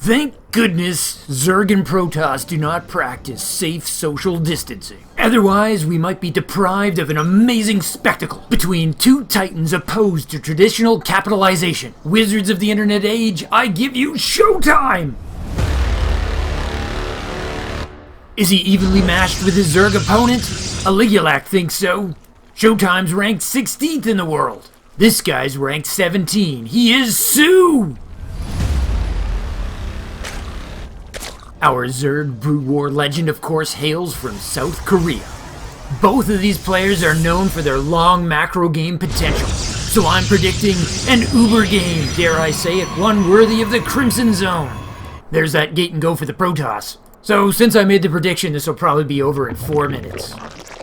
Thank goodness Zerg and Protoss do not practice safe social distancing. Otherwise, we might be deprived of an amazing spectacle between two titans opposed to traditional capitalization. Wizards of the internet age, I give you ShoWTimE! Is he evenly matched with his Zerg opponent? Aligulac thinks so. ShoWTimE's ranked 16th in the world. This guy's ranked 17. He is soO! Our Zerg Brood War legend, of course, hails from South Korea. Both of these players are known for their long macro game potential, so I'm predicting an uber game, dare I say it, one worthy of the Crimson Zone. There's that gate and go for the Protoss. So since I made the prediction, this will probably be over in 4 minutes.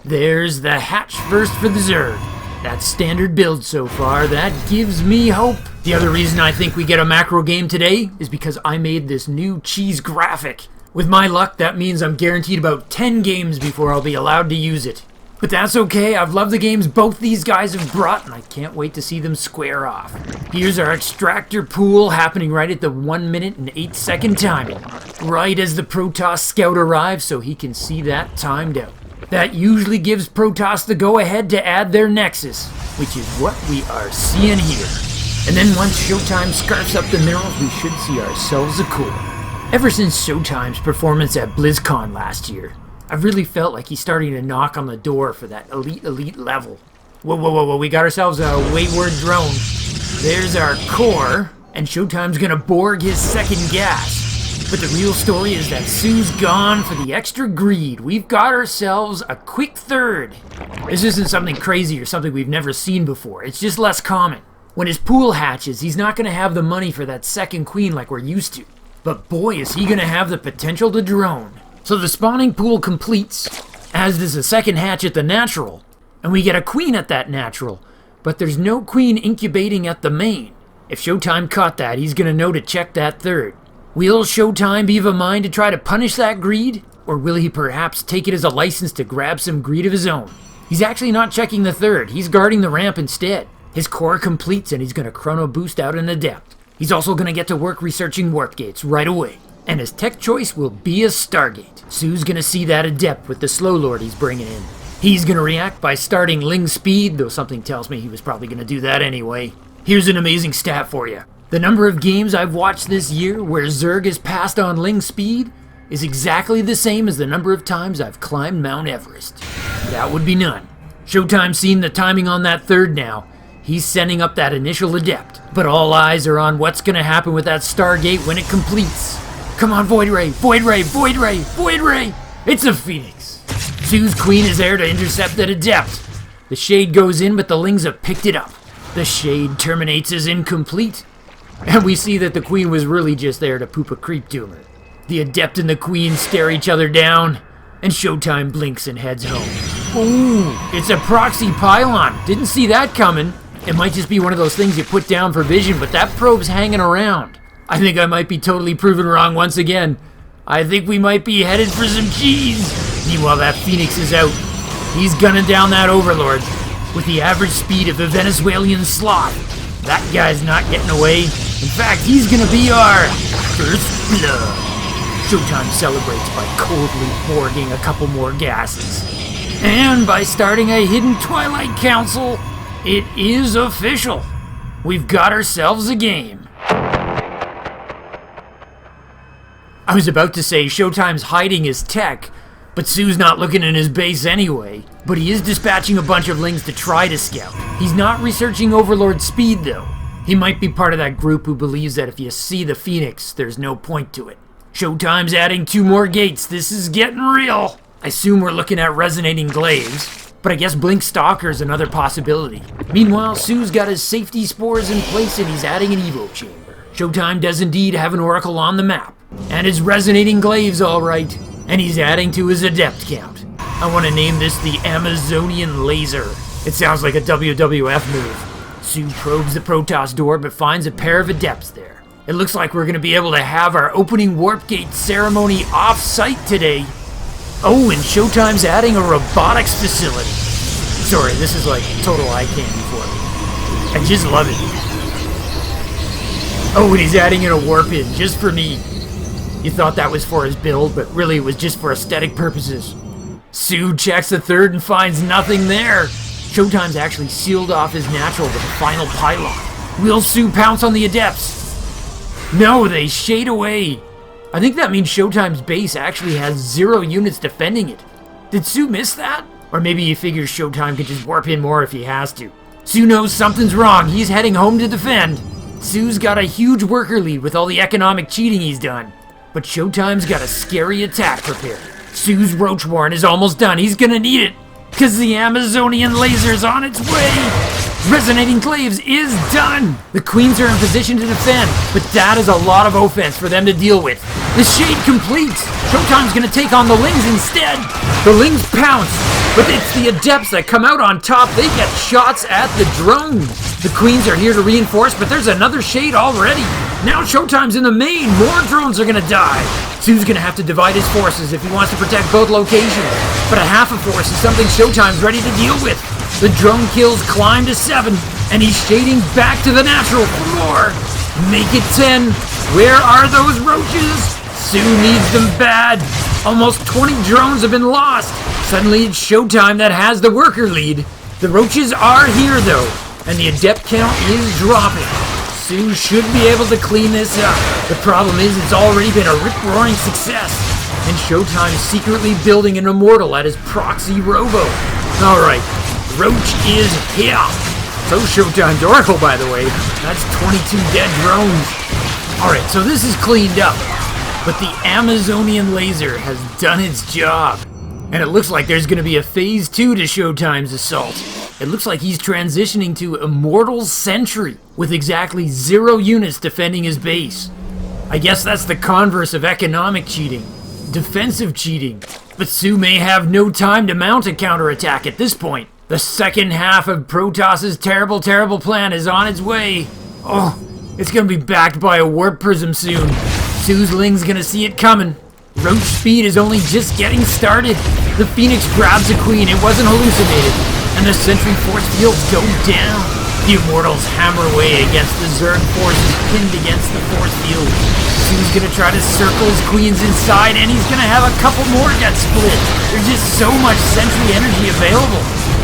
There's the hatch first for the Zerg. That's standard build so far. That gives me hope. The other reason I think we get a macro game today is because I made this new cheese graphic. With my luck, that means I'm guaranteed about 10 games before I'll be allowed to use it. But that's okay, I've loved the games both these guys have brought, and I can't wait to see them square off. Here's our extractor pool happening right at the 1 minute and 8 second timing. Right as the Protoss scout arrives so he can see that timed out. That usually gives Protoss the go-ahead to add their Nexus, which is what we are seeing here. And then once ShoWTimE scarfs up the minerals, we should see ourselves a core. Ever since ShoWTimE's performance at BlizzCon last year, I've really felt like he's starting to knock on the door for that elite level. Whoa, we got ourselves a wayward drone. There's our core, and ShoWTimE's gonna Borg his second gas. But the real story is that soO's gone for the extra greed. We've got ourselves a quick third. This isn't something crazy or something we've never seen before. It's just less common. When his pool hatches, he's not going to have the money for that second queen like we're used to. But boy, is he going to have the potential to drone. So the spawning pool completes, as does a second hatch at the natural. And we get a queen at that natural. But there's no queen incubating at the main. If ShoWTimE caught that, he's going to know to check that third. Will ShoWTimE be of a mind to try to punish that greed? Or will he perhaps take it as a license to grab some greed of his own? He's actually not checking the third, he's guarding the ramp instead. His core completes and he's going to chrono boost out an adept. He's also going to get to work researching warp gates right away. And his tech choice will be a Stargate. soO's going to see that adept with the slow lord he's bringing in. He's going to react by starting Ling speed, though something tells me he was probably going to do that anyway. Here's an amazing stat for you. The number of games I've watched this year where Zerg has passed on Ling speed is exactly the same as the number of times I've climbed Mount Everest. That would be none. ShoWTimE's seen the timing on that third now. He's sending up that initial adept, but all eyes are on what's going to happen with that Stargate when it completes. Come on, Void Ray! Void Ray! Void Ray! Void Ray! It's a Phoenix! soO's queen is there to intercept that adept. The shade goes in, but the Lings have picked it up. The shade terminates as incomplete. And we see that the queen was really just there to poop a creep tumor. The adept and the queen stare each other down, and ShoWTimE blinks and heads home. Ooh, it's a proxy pylon. Didn't see that coming. It might just be one of those things you put down for vision, but that probe's hanging around. I think I might be totally proven wrong once again. I think we might be headed for some cheese. Meanwhile, that Phoenix is out. He's gunning down that Overlord with the average speed of a Venezuelan sloth. That guy's not getting away. In fact, he's gonna be our first blood. ShoWTimE celebrates by coldly Borging a couple more gases. And by starting a hidden Twilight Council, it is official. We've got ourselves a game. I was about to say ShoWTimE's hiding his tech, but soO's not looking in his base anyway. But he is dispatching a bunch of Lings to try to scout. He's not researching Overlord speed though. He might be part of that group who believes that if you see the Phoenix, there's no point to it. ShoWTimE's adding 2 more gates. This is getting real. I assume we're looking at resonating glaives, but I guess Blink Stalker's another possibility. Meanwhile, soO's got his safety spores in place and he's adding an Evo chamber. ShoWTimE does indeed have an Oracle on the map, and his resonating glaives alright, and he's adding to his adept count. I want to name this the Amazonian Laser. It sounds like a WWF move. soO probes the Protoss door but finds a pair of adepts there. It looks like we're going to be able to have our opening warp gate ceremony off-site today. Oh, and ShoWTimE's adding a robotics facility. Sorry, this is like total eye candy for me. I just love it. Oh, and he's adding in a warp in just for me. You thought that was for his build, but really it was just for aesthetic purposes. soO checks the third and finds nothing there. ShoWTimE's actually sealed off his natural with a final pylon. Will soO pounce on the Adepts? No, they shade away. I think that means ShoWTimE's base actually has 0 units defending it. Did soO miss that? Or maybe he figures ShoWTimE could just warp in more if he has to. soO knows something's wrong. He's heading home to defend. soO's got a huge worker lead with all the economic cheating he's done. But ShoWTimE's got a scary attack prepared. soO's Roach Warren is almost done. He's gonna need it, cause the Amazonian laser's on its way. Resonating Glaives is done. The Queens are in position to defend, but that is a lot of offense for them to deal with. The shade complete. ShoWTimE's gonna take on the Lings instead. The Lings pounce, but it's the Adepts that come out on top. They get shots at the drones. The Queens are here to reinforce, but there's another shade already. Now ShoWTimE's in the main. More drones are gonna die. soO's gonna have to divide his forces if he wants to protect both locations. But a half a force is something ShoWTimE's ready to deal with. The drone kills climb to 7, and he's shading back to the natural for more. Make it 10. Where are those roaches? soO needs them bad. Almost 20 drones have been lost. Suddenly it's ShoWTimE that has the worker lead. The roaches are here though, and the Adept count is dropping. soO should be able to clean this up. The problem is it's already been a rip-roaring success, and ShoWTimE's secretly building an Immortal at his proxy robo. Alright, Roach is here. So ShoWTimE's Oracle, by the way. That's 22 dead drones. Alright, so this is cleaned up, but the Amazonian laser has done its job. And it looks like there's going to be a phase 2 to ShoWTimE's assault. It looks like he's transitioning to Immortal Sentry, with exactly 0 units defending his base. I guess that's the converse of economic cheating. Defensive cheating. But soO may have no time to mount a counterattack at this point. The second half of Protoss's terrible, terrible plan is on its way. Oh, it's gonna be backed by a warp prism soon. soO's Ling's gonna see it coming. Roach speed is only just getting started. The Phoenix grabs a queen, it wasn't hallucinated, and the Sentry force fields go down. The Immortals hammer away against the Zerg forces pinned against the force field. soO's gonna try to circle his queens inside, and he's gonna have a couple more get split. There's just so much Sentry energy available.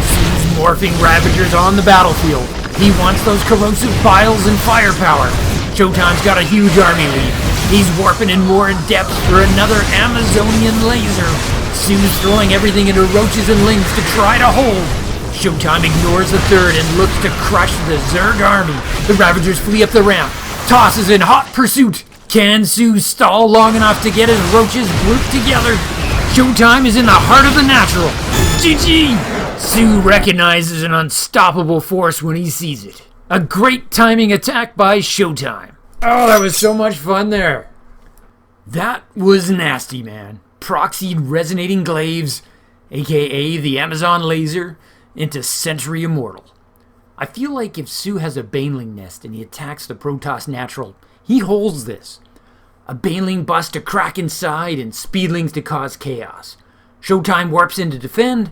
soO's morphing Ravagers on the battlefield. He wants those corrosive biles and firepower. ShoWTimE's got a huge army lead. He's warping in more in depth for another Amazonian laser. soO's throwing everything into Roaches and Lings to try to hold. ShoWTimE ignores the third and looks to crush the Zerg army. The Ravagers flee up the ramp. Toss is in hot pursuit. Can soO stall long enough to get his Roaches grouped together? ShoWTimE is in the heart of the natural. GG! soO recognizes an unstoppable force when he sees it. A great timing attack by ShoWTimE. Oh, that was so much fun there. That was nasty, man. Proxied Resonating Glaives, aka the Amazon laser, into Sentry Immortal. I feel like if soO has a Baneling nest and he attacks the Protoss natural, he holds this. A Baneling bust to crack inside and Speedlings to cause chaos. ShoWTimE warps in to defend,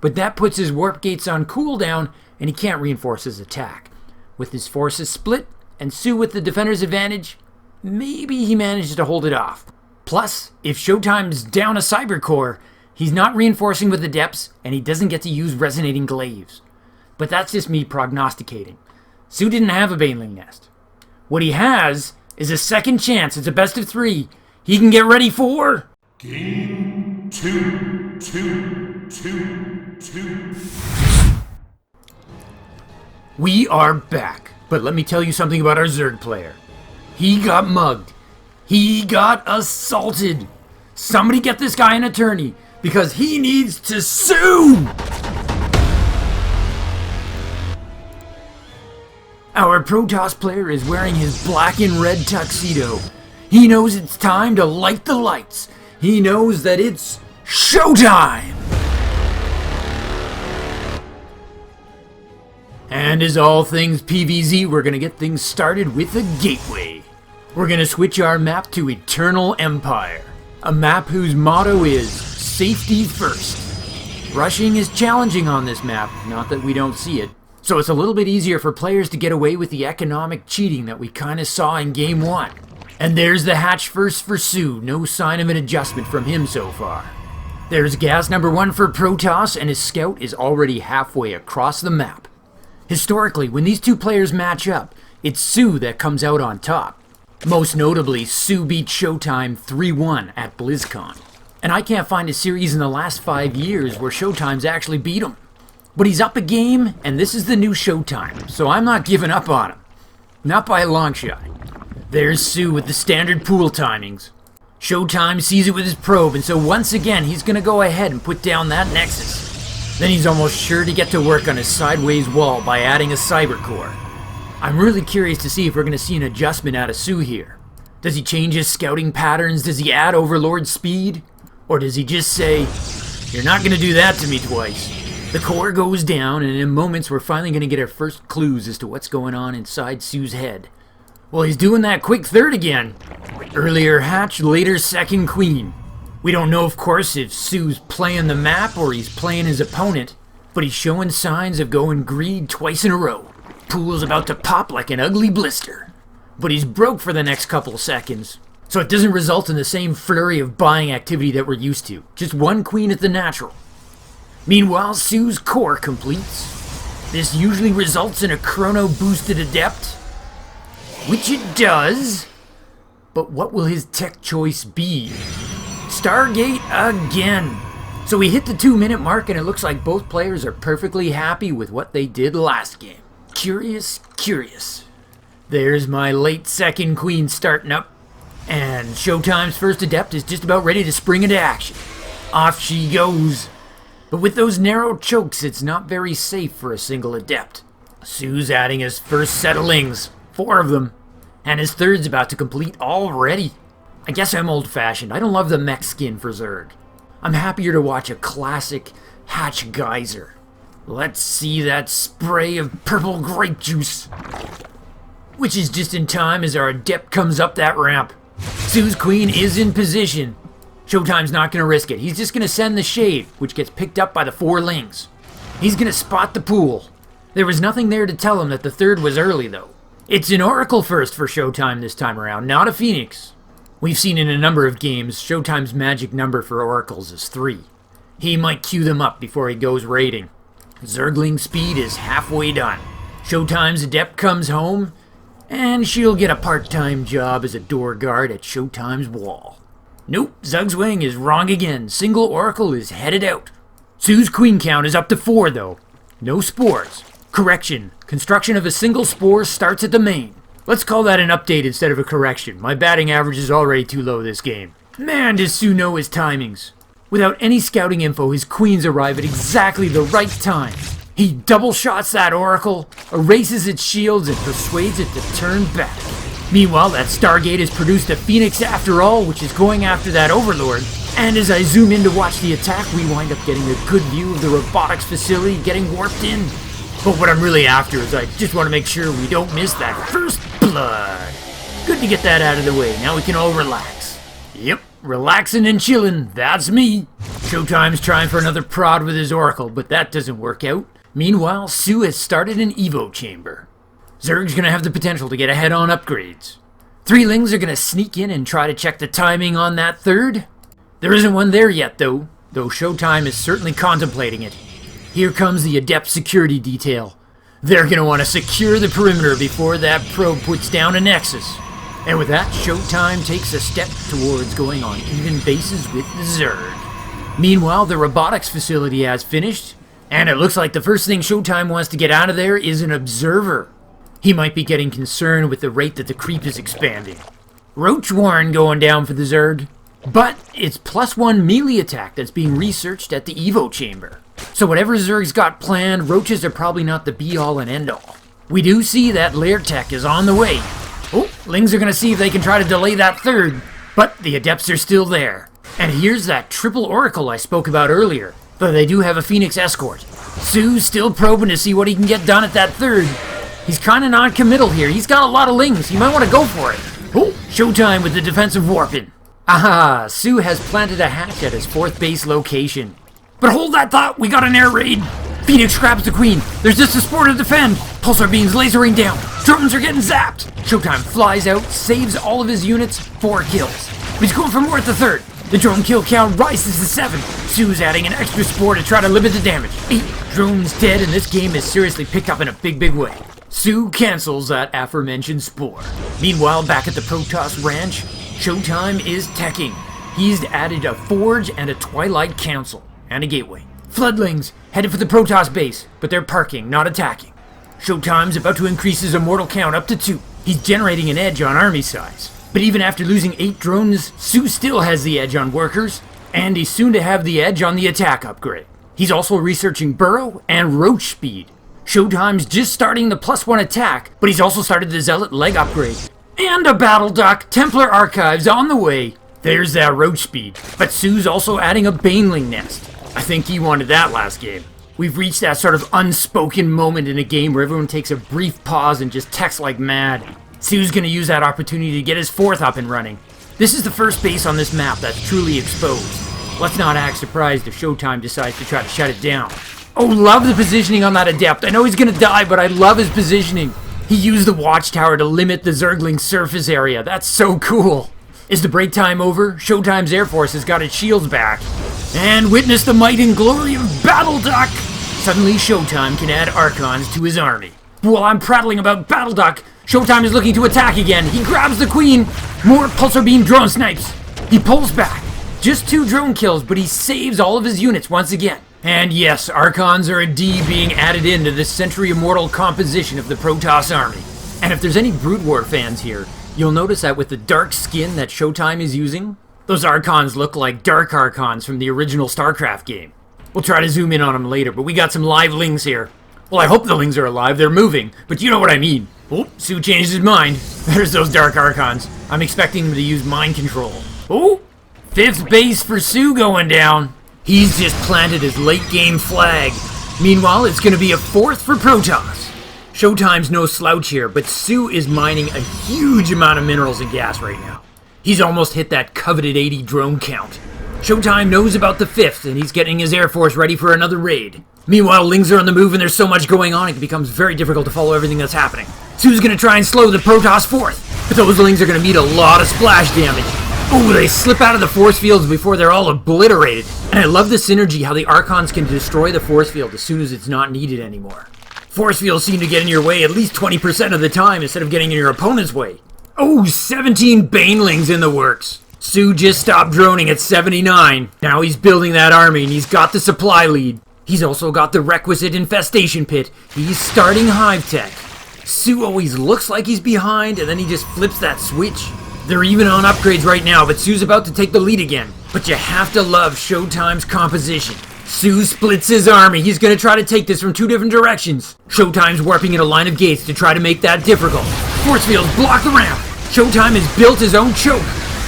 but that puts his warp gates on cooldown and he can't reinforce his attack. With his forces split and soO with the defender's advantage, maybe he manages to hold it off. Plus, if ShoWTimE's down a Cyber Core, he's not reinforcing with Adepts and he doesn't get to use Resonating Glaives. But that's just me prognosticating. soO didn't have a Baneling nest. What he has is a second chance. It's a best of 3. He can get ready for... Game 2. We are back. But let me tell you something about our Zerg player. He got mugged. He got assaulted. Somebody get this guy an attorney, because he needs to sue! Our Protoss player is wearing his black and red tuxedo. He knows it's time to light the lights. He knows that it's ShoWTimE! And as all things PvZ, we're gonna get things started with a gateway. We're gonna switch our map to Eternal Empire. A map whose motto is safety first. Rushing is challenging on this map, not that we don't see it. So it's a little bit easier for players to get away with the economic cheating that we kinda saw in Game 1. And there's the hatch first for soO. No sign of an adjustment from him so far. There's gas number 1 for Protoss, and his scout is already halfway across the map. Historically, when these two players match up, it's soO that comes out on top. Most notably, soO beat ShoWTimE 3-1 at BlizzCon. And I can't find a series in the last 5 years where ShoWTimE's actually beat him. But he's up a game, and this is the new ShoWTimE, so I'm not giving up on him. Not by a long shot. There's soO with the standard pool timings. ShoWTimE sees it with his probe, and so once again he's gonna go ahead and put down that Nexus. Then he's almost sure to get to work on his sideways wall by adding a cyber core. I'm really curious to see if we're gonna see an adjustment out of soO here. Does he change his scouting patterns? Does he add Overlord speed? Or does he just say, "You're not gonna do that to me twice"? The core goes down, and in moments we're finally gonna get our first clues as to what's going on inside soO's head. Well, he's doing that quick third again. Earlier hatch, later second queen. We don't know, of course, if soO's playing the map or he's playing his opponent, but he's showing signs of going greed twice in a row. Pool's about to pop like an ugly blister. But he's broke for the next couple seconds, so it doesn't result in the same flurry of buying activity that we're used to. Just one queen at the natural. Meanwhile, soO's core completes. This usually results in a chrono-boosted adept, which it does, but what will his tech choice be? Stargate again. So we hit the 2-minute mark, and it looks like both players are perfectly happy with what they did last game. Curious, curious. There's my late second queen starting up, and ShoWTimE's first adept is just about ready to spring into action. Off she goes. But with those narrow chokes, it's not very safe for a single adept. soO's adding his first set of lings. 4 of them. And his third's about to complete already. I guess I'm old-fashioned. I don't love the mech skin for Zerg. I'm happier to watch a classic hatch geyser. Let's see that spray of purple grape juice. Which is just in time as our adept comes up that ramp. soO's queen is in position. ShoWTimE's not going to risk it. He's just going to send the shave, which gets picked up by the 4 lings. He's going to spot the pool. There was nothing there to tell him that the third was early, though. It's an Oracle first for ShoWTimE this time around, not a Phoenix. We've seen in a number of games, ShoWTimE's magic number for Oracles is 3. He might queue them up before he goes raiding. Zergling speed is halfway done. ShoWTimE's adept comes home, and she'll get a part-time job as a door guard at ShoWTimE's wall. Nope, Zugzwang is wrong again. Single Oracle is headed out. soO's queen count is up to 4, though. No spores. Correction. Construction of a single spore starts at the main. Let's call that an update instead of a correction. My batting average is already too low this game. Man, does soO know his timings. Without any scouting info, his queens arrive at exactly the right time. He double shots that Oracle, erases its shields, and persuades it to turn back. Meanwhile, that Stargate has produced a Phoenix after all, which is going after that Overlord. And as I zoom in to watch the attack, we wind up getting a good view of the robotics facility getting warped in. But what I'm really after is I just want to make sure we don't miss that first blood. Good to get that out of the way. Now we can all relax. Yep, relaxing and chilling. That's me. ShoWTimE's trying for another prod with his Oracle, but that doesn't work out. Meanwhile, soO has started an Evo chamber. Zerg's gonna have the potential to get ahead on upgrades. 3 lings are gonna sneak in and try to check the timing on that third. There isn't one there yet, though ShoWTimE is certainly contemplating it. Here comes the adept security detail. They're gonna want to secure the perimeter before that probe puts down a Nexus. And with that, ShoWTimE takes a step towards going on even bases with the Zerg. Meanwhile, the robotics facility has finished, and it looks like the first thing ShoWTimE wants to get out of there is an observer. He might be getting concerned with the rate that the creep is expanding. Roach Warren going down for the Zerg. But it's +1 melee attack that's being researched at the Evo chamber. So whatever Zerg's got planned, roaches are probably not the be-all and end-all. We do see that lair tech is on the way. Oh, lings are going to see if they can try to delay that third. But the adepts are still there. And here's that triple Oracle I spoke about earlier. Though they do have a Phoenix escort. soO's still probing to see what he can get done at that third. He's kind of non-committal here. He's got a lot of lings. He might want to go for it. Oh, ShoWTimE with the defensive warping. Aha, soO has planted a hatch at his 4th base location. But hold that thought, we got an air raid. Phoenix grabs the queen. There's just a spore to defend. Pulsar beams lasering down. drones are getting zapped! ShoWTimE flies out, saves all of his units, 4 kills. But he's going for more at the 3rd. The drone kill count rises to 7. soO's adding an extra spore to try to limit the damage. 8 drones dead, and this game is seriously picked up in a big way. soO cancels that aforementioned spore. Meanwhile, back at the Protoss ranch, ShoWTimE is teching. He's added a forge and a Twilight Council, and a gateway. Floodlings headed for the Protoss base, but they're parking, not attacking. ShoWTimE's about to increase his immortal count up to 2. He's generating an edge on army size. But even after losing 8 drones, soO still has the edge on workers, and he's soon to have the edge on the attack upgrade. He's also researching burrow and roach speed. ShoWTimE's just starting the +1 attack, but he's also started the zealot leg upgrade. And a battle dock, Templar Archives on the way. There's that roach speed. But soO's also adding a baneling nest. I think he wanted that last game. We've reached that sort of unspoken moment in a game where everyone takes a brief pause and just texts like mad. soO's gonna use that opportunity to get his 4th up and running. This is the first base on this map that's truly exposed. Let's not act surprised if ShoWTimE decides to try to shut it down. Oh, love the positioning on that Adept. I know he's gonna die, but I love his positioning. He used the watchtower to limit the Zergling's surface area. That's so cool. Is the break time over? ShoWTimE's Air Force has got its shields back. And witness the might and glory of Battle Duck! Suddenly, ShoWTimE can add Archons to his army. While I'm prattling about Battle Duck, ShoWTimE is looking to attack again. He grabs the queen. More pulsar beam drone snipes. He pulls back. Just 2 drone kills, but he saves all of his units once again. And yes, Archons are a D being added into the Century Immortal composition of the Protoss army. And if there's any Brood War fans here, you'll notice that with the dark skin that ShoWTimE is using, those Archons look like Dark Archons from the original StarCraft game. We'll try to zoom in on them later, but we got some live lings here. Well, I hope the lings are alive. They're moving, but you know what I mean. Oh, soO changed his mind. There's those Dark Archons. I'm expecting him to use mind control. Oh, 5th base for soO going down. He's just planted his late game flag. Meanwhile, it's going to be a 4th for Protoss. ShoWTimE's no slouch here, but soO is mining a huge amount of minerals and gas right now. He's almost hit that coveted 80 drone count. ShoWTimE knows about the 5th, and he's getting his Air Force ready for another raid. Meanwhile, lings are on the move and there's so much going on, it becomes very difficult to follow everything that's happening. soO's going to try and slow the Protoss 4th, but those lings are going to meet a lot of splash damage. Oh, they slip out of the force fields before they're all obliterated. And I love the synergy how the Archons can destroy the force field as soon as it's not needed anymore. Force fields seem to get in your way at least 20% of the time instead of getting in your opponent's way. Oh, 17 banelings in the works. soO just stopped droning at 79. Now he's building that army and he's got the supply lead. He's also got the requisite infestation pit. He's starting hive tech. soO always looks like he's behind and then he just flips that switch. They're even on upgrades right now, but soO's about to take the lead again. But you have to love ShoWTimE's composition. soO splits his army. He's going to try to take this from 2 different directions. ShoWTimE's warping in a line of gates to try to make that difficult. Force fields block the ramp. ShoWTimE has built his own choke.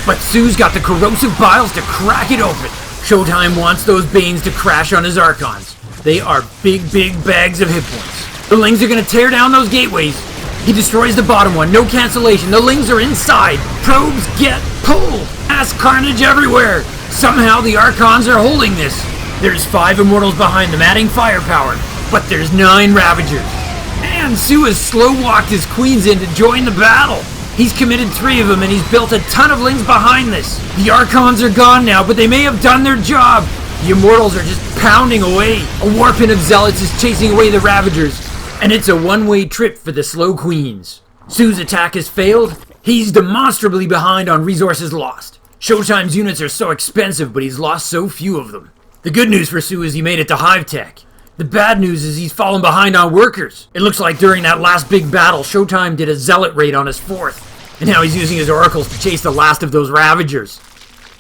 But soO's got the corrosive biles to crack it open. ShoWTimE wants those Banes to crash on his Archons. They are big bags of hit points. The lings are going to tear down those gateways. He destroys the bottom one, no cancellation. The lings are inside. Probes get pulled. Mass carnage everywhere. Somehow the Archons are holding this. There's 5 Immortals behind them, adding firepower. But there's 9 Ravagers. And soO has slow-walked his queens in to join the battle. He's committed 3 of them and he's built a ton of lings behind this. The Archons are gone now, but they may have done their job. The Immortals are just pounding away. A warpin of Zealots is chasing away the Ravagers. And it's a one-way trip for the slow queens. soO's attack has failed. He's demonstrably behind on resources lost. ShoWTimE's units are so expensive, but he's lost so few of them. The good news for soO is he made it to hive tech. The bad news is he's fallen behind on workers. It looks like during that last big battle, ShoWTimE did a zealot raid on his 4th. And now he's using his oracles to chase the last of those Ravagers.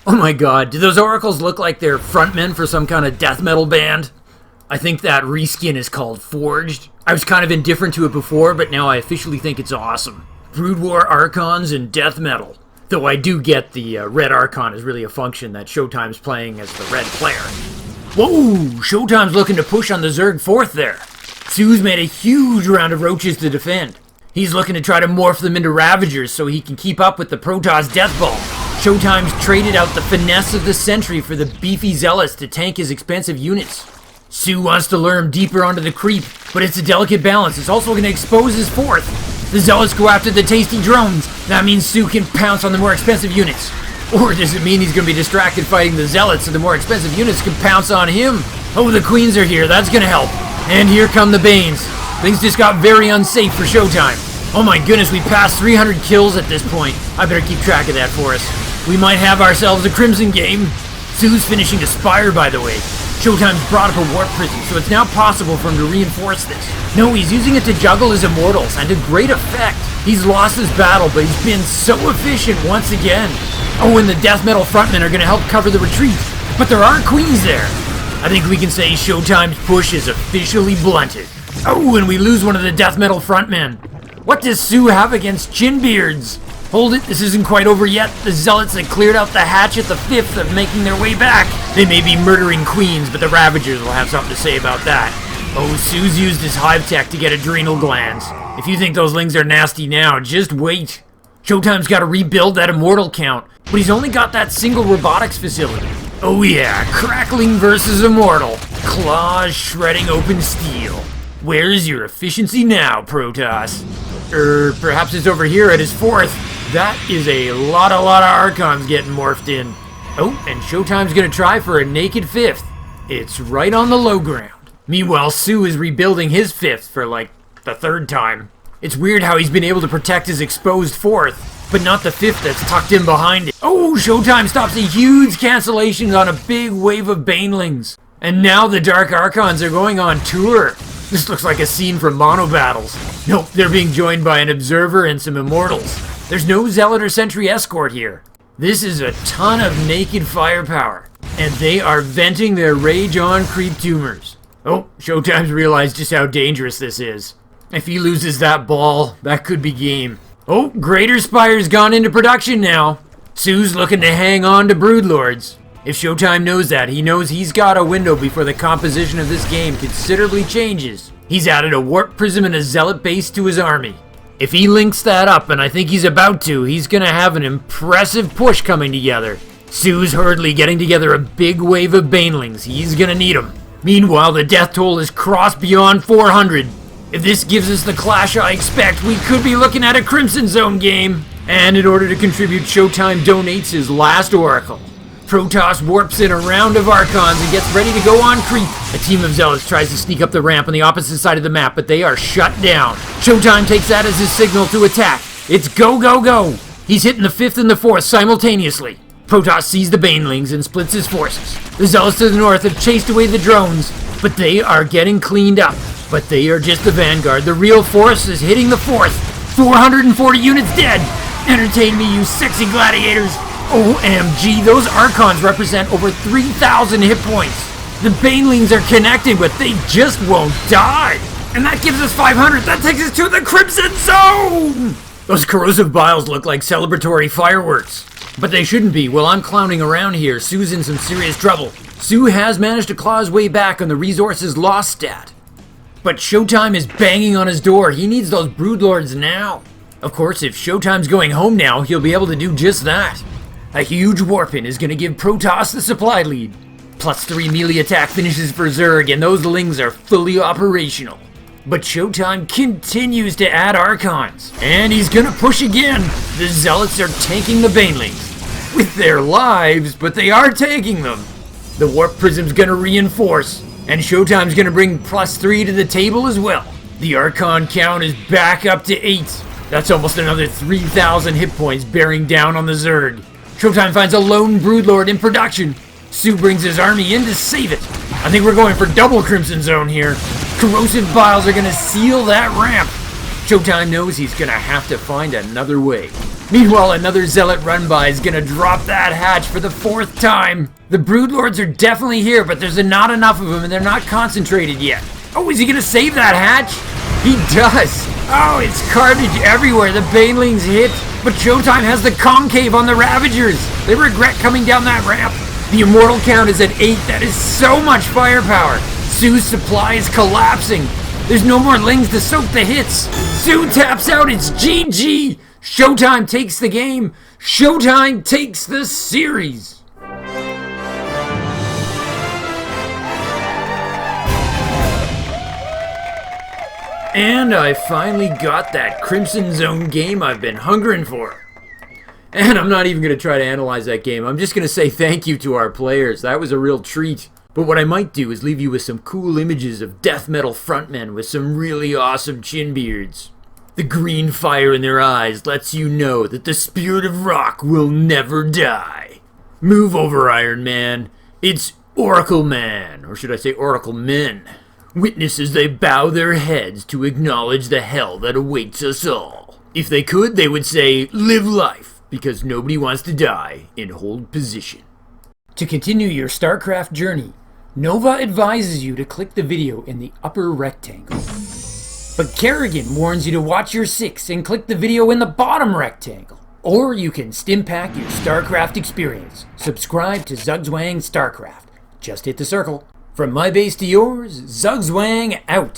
Oh my god, do those oracles look like they're frontmen for some kind of death metal band? I think that reskin is called Forged. I was kind of indifferent to it before, but now I officially think it's awesome. Brood War Archons and death metal. Though I do get the red Archon is really a function that ShoWTimE's playing as the red player. Whoa! ShoWTimE's looking to push on the Zerg 4th there. soO's made a huge round of roaches to defend. He's looking to try to morph them into Ravagers so he can keep up with the Protoss death ball. ShoWTimE's traded out the finesse of the Sentry for the beefy Zealots to tank his expensive units. soO wants to lure him deeper onto the creep, but it's a delicate balance. It's also going to expose his 4th. The Zealots go after the tasty drones. That means soO can pounce on the more expensive units. Or does it mean he's going to be distracted fighting the Zealots so the more expensive units can pounce on him? Oh, the Queens are here. That's going to help. And here come the Banes. Things just got very unsafe for ShoWTimE. Oh my goodness, we passed 300 kills at this point. I better keep track of that for us. We might have ourselves a Crimson game. soO's finishing to Spire, by the way. ShoWTimE's brought up a warp prism, so it's now possible for him to reinforce this. No, he's using it to juggle his immortals, and to great effect. He's lost his battle, but he's been so efficient once again. Oh, and the death metal frontmen are going to help cover the retreat, but there are queens there. I think we can say ShoWTimE's push is officially blunted. Oh, and we lose one of the death metal frontmen. What does soO have against Chinbeards? Hold it, this isn't quite over yet. The Zealots that cleared out the hatch at the 5th are making their way back. They may be murdering queens, but the Ravagers will have something to say about that. Oh, soO's used his hive tech to get adrenal glands. If you think those lings are nasty now, just wait. ShoWTimE's got to rebuild that immortal count, but he's only got that single robotics facility. Oh yeah, crackling versus immortal. Claws shredding open steel. Where's your efficiency now, Protoss? Perhaps it's over here at his 4th. That is a lot of Archons getting morphed in. Oh, and ShoWTimE's gonna try for a naked 5th. It's right on the low ground. Meanwhile, soO is rebuilding his 5th for like the 3rd time. It's weird how he's been able to protect his exposed 4th, but not the 5th that's tucked in behind it. Oh, ShoWTimE stops a huge cancellation on a big wave of Banelings. And now the Dark Archons are going on tour. This looks like a scene from Mono Battles. Nope, they're being joined by an Observer and some Immortals. There's no Zealot or Sentry escort here. This is a ton of naked firepower, and they are venting their rage on creep tumors. Oh, ShoWTimE's realized just how dangerous this is. If he loses that ball, that could be game. Oh, Greater Spire's gone into production now. soO's looking to hang on to Broodlords. If ShoWTimE knows that, he knows he's got a window before the composition of this game considerably changes. He's added a warp prism and a Zealot base to his army. If he links that up, and I think he's about to, he's gonna have an impressive push coming together. soO's hurriedly getting together a big wave of Banelings. He's gonna need them. Meanwhile, the death toll is crossed beyond 400. If this gives us the clash I expect, we could be looking at a Crimson Zone game. And in order to contribute, ShoWTimE donates his last Oracle. Protoss warps in a round of Archons and gets ready to go on creep. A team of Zealots tries to sneak up the ramp on the opposite side of the map, but they are shut down. ShoWTimE takes that as his signal to attack. It's go, go, go! He's hitting the 5th and the 4th simultaneously. Protoss sees the Banelings and splits his forces. The Zealots to the north have chased away the drones, but they are getting cleaned up. But they are just the vanguard. The real force is hitting the 4th. 440 units dead! Entertain me, you sexy gladiators! OMG, those Archons represent over 3,000 hit points. The Banelings are connected, but they just won't die. And that gives us 500. That takes us to the Crimson Zone! Those corrosive biles look like celebratory fireworks. But they shouldn't be. While I'm clowning around here, soO's in some serious trouble. soO has managed to claw his way back on the resources lost stat. But ShoWTimE is banging on his door. He needs those Broodlords now. Of course, if ShoWTimE's going home now, he'll be able to do just that. A huge warpin is going to give Protoss the supply lead. +3 melee attack finishes for Zerg, and those lings are fully operational. But ShoWTimE continues to add Archons, and he's going to push again. The Zealots are tanking the Banelings. With their lives, but they are taking them. The warp prism's going to reinforce, and ShoWTimE's going to bring +3 to the table as well. The Archon count is back up to 8. That's almost another 3,000 hit points bearing down on the Zerg. ShoWTimE finds a lone Broodlord in production. soO brings his army in to save it. I think we're going for double Crimson Zone here. Corrosive biles are going to seal that ramp. ShoWTimE knows he's going to have to find another way. Meanwhile, another Zealot run-by is going to drop that hatch for the 4th time. The Broodlords are definitely here, but there's not enough of them and they're not concentrated yet. Oh, is he going to save that hatch? He does. Oh, it's carnage everywhere. The Banelings hit. But ShoWTimE has the concave on the Ravagers. They regret coming down that ramp. The immortal count is at 8. That is so much firepower. soO's supply is collapsing. There's no more lings to soak the hits. soO taps out. It's GG. ShoWTimE takes the game. ShoWTimE takes the series. And I finally got that Crimson Zone game I've been hungering for. And I'm not even going to try to analyze that game. I'm just going to say thank you to our players. That was a real treat. But what I might do is leave you with some cool images of death metal frontmen with some really awesome chin beards. The green fire in their eyes lets you know that the spirit of rock will never die. Move over, Iron Man. It's Oracle Man, or should I say Oracle Men. Witness as they bow their heads to acknowledge the hell that awaits us all. If they could, they would say, live life, because nobody wants to die in hold position. To continue your StarCraft journey, Nova advises you to click the video in the upper rectangle. But Kerrigan warns you to watch your 6 and click the video in the bottom rectangle. Or you can stimpack your StarCraft experience. Subscribe to Zugzwang Starcraft. Just hit the circle. From my base to yours, Zugzwang out.